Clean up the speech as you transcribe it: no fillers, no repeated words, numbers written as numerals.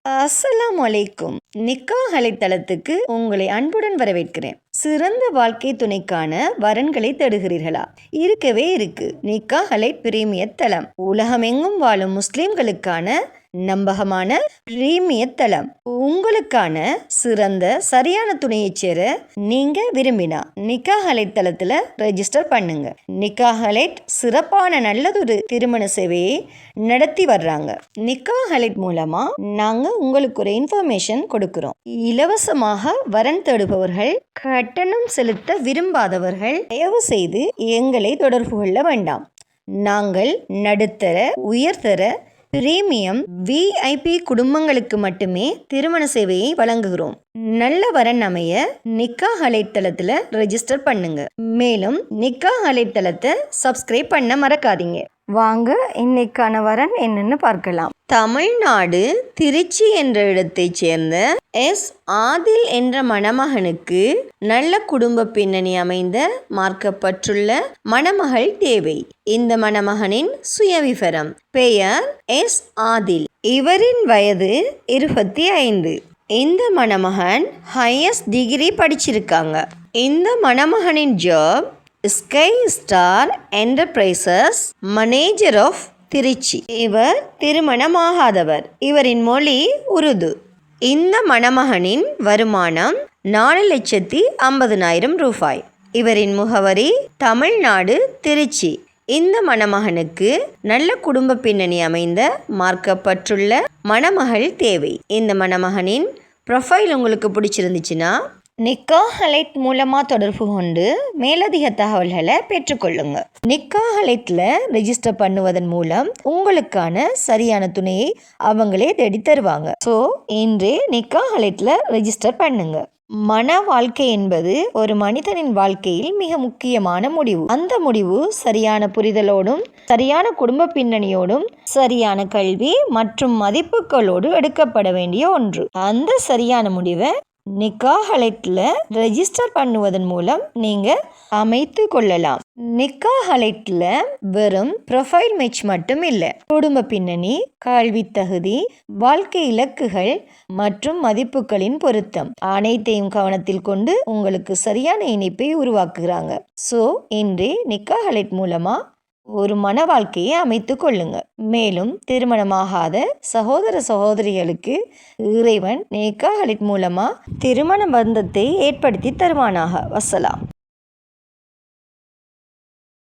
அஸ்ஸலாமு அலைக்கும். நிக்காஹ் அலைத்தளத்துக்கு உங்களை அன்புடன் வரவேற்கிறேன். சிறந்த வாழ்க்கை துணைக்கான வரன்களை தேடுகிறீர்களா? இருக்கவே இருக்கு நிக்காஹ் அலை பிரீமியர் தளம். உலகமெங்கும் வாழும் முஸ்லிம்களுக்கான நம்பகமான பிரீமியர் தளம். உங்களுக்கான சிறந்த சரியான துணையை சேர நீங்க விரும்பினா நிக்காஹ் அலைட் தளத்துல ரெஜிஸ்டர் பண்ணுங்க. நிக்காஹ் அலைட் சிறப்பான நல்லதொரு திருமண சேவையை நடத்தி வர்றாங்க. நிக்காஹ் அலைட் மூலமா நாங்க உங்களுக்கு ஒரு இன்ஃபர்மேஷன் கொடுக்கிறோம். இலவசமாக வரன் தேடுபவர்கள், கட்டணம் செலுத்த விரும்பாதவர்கள் தயவு செய்து எங்களை தொடர்பு கொள்ள வேண்டாம். நாங்கள் நடுத்தர, உயர்தர, பிரீமியம், விஐபி குடும்பங்களுக்கு மட்டுமே திருமண சேவையை வழங்குகிறோம். நல்ல வரன் அமைய நிக்காஹ் அலைட் தளத்துல ரெஜிஸ்டர் பண்ணுங்க. மேலும் நிக்காஹ் அலைட் தளத்தை சப்ஸ்கிரைப் பண்ண மறக்காதீங்க. வாங்க இன்னைக்கான வரன் என்னன்னு பார்க்கலாம். தமிழ்நாடு திருச்சி என்ற இடத்தைச் சேர்ந்த ஆதில் என்ற மணமகனுக்கு நல்ல குடும்ப பின்னணி அமைந்த மார்க்கப்பட்டுள்ள மணமகள் தேவை. இந்த மணமகனின் சுயவிவரம்: பெயர் ஆதில். இவரின் வயது 25. இந்த மணமகன் ஹையஸ்ட் டிகிரி படிச்சிருக்காங்க. இந்த மணமகனின் job sky star enterprises manager of Trichy. இவர் திருமணமாகாதவர். இவரின் மொழி உருது. இந்த மணமகனின் வருமானம் 4,50,000 ரூபாய். இவரின் முகவரி தமிழ்நாடு திருச்சி. இந்த மணமகனுக்கு நல்ல குடும்ப பின்னணி அமைந்த மார்க்கப்பட்டுள்ள மணமகள் தேவை. இந்த மணமகனின் ப்ரொஃபைல் உங்களுக்கு பிடிச்சிருந்துச்சுன்னா நிக்காஹ் அலைட் மூலமாக தொடர்பு கொண்டு மேலதிக தகவல்களை பெற்றுக்கொள்ளுங்க. நிக்காஹ் அலைட்ல ரெஜிஸ்டர் பண்ணுவதன் மூலம் உங்களுக்கான சரியான துணையை அவங்களே தேடி தருவாங்க. ஸோ இன்றே நிக்காஹ் அலைட்ல ரெஜிஸ்டர் பண்ணுங்க. மன வாழ்க்கை என்பது ஒரு மனிதனின் வாழ்க்கையில் மிக முக்கியமான முடிவு. அந்த முடிவு சரியான புரிதலோடும், சரியான குடும்ப பின்னணியோடும், சரியான கல்வி மற்றும் மதிப்புகளோடு எடுக்கப்பட வேண்டிய ஒன்று. அந்த சரியான முடிவை நிக்காஹ் அலைட்ல ரெஜிஸ்டர் பண்ணுவதன் மூலம் நீங்க அமைத்து கொள்ளலாம். நிக்காஹ் அலைட்ல வெறும் ப்ரொஃபைல் மேட்ச் மட்டும் இல்லை, குடும்ப பின்னணி, கல்வி தகுதி, வாழ்க்கை இலக்குகள் மற்றும் மதிப்புகளின் பொருத்தம் அனைத்தையும் கவனத்தில் கொண்டு உங்களுக்கு சரியான இணைப்பை உருவாக்குகிறாங்க. ஸோ இன்றே நிக்காஹ் அலைட் மூலமா ஒரு மன வாழ்க்கையை அமைத்து கொள்ளுங்க. மேலும் திருமணமாகாத சகோதர சகோதரிகளுக்கு இறைவன் நிக்காஹ் அலைட் மூலமா திருமண பந்தத்தை ஏற்படுத்தி தருவானாக. வஸ்ஸலாம்.